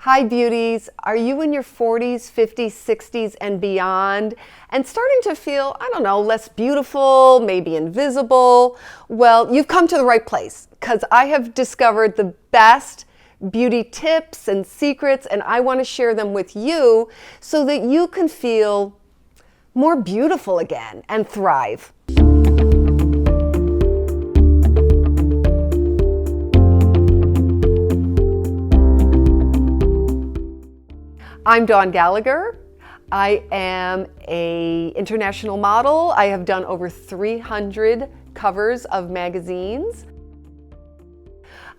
Hi beauties, are you in your 40s, 50s, 60s and beyond and starting to feel, I don't know, less beautiful, maybe invisible? Well, you've come to the right place because I have discovered the best beauty tips and secrets and I want to share them with you so that you can feel more beautiful again and thrive. I'm Dawn Gallagher. I am an international model. I have done over 300 covers of magazines.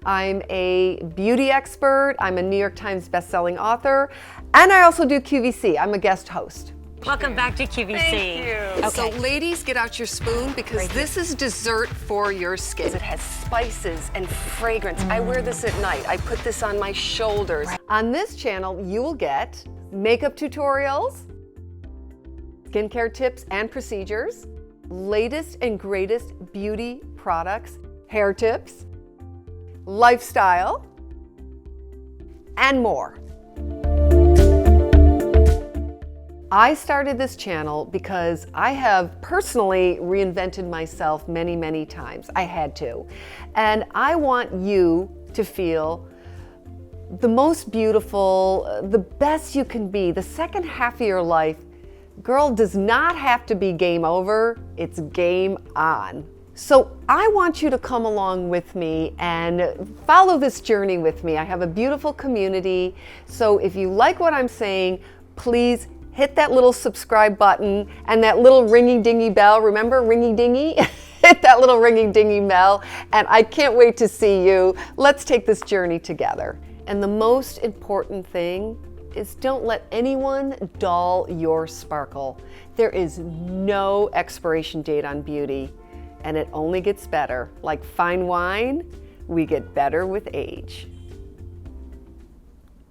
I'm a beauty expert. I'm a New York Times bestselling author. And I also do QVC. I'm a guest host. Welcome back to QVC. Thank you. Okay. So ladies, get out your spoon because this is dessert for your skin. It has spices and fragrance. I wear this at night. I put this on my shoulders. On this channel, you will get makeup tutorials, skincare tips and procedures, latest and greatest beauty products, hair tips, lifestyle, and more. I started this channel because I have personally reinvented myself many, many times. I had to. And I want you to feel the most beautiful, the best you can be. The second half of your life, girl, does not have to be game over. It's game on. So I want you to come along with me and follow this journey with me. I have a beautiful community. So if you like what I'm saying, please hit that little subscribe button and that little ringy-dingy bell. Remember ringy-dingy? Hit that little ringy-dingy bell. And I can't wait to see you. Let's take this journey together. And the most important thing is don't let anyone dull your sparkle. There is no expiration date on beauty, and it only gets better. Like fine wine, we get better with age.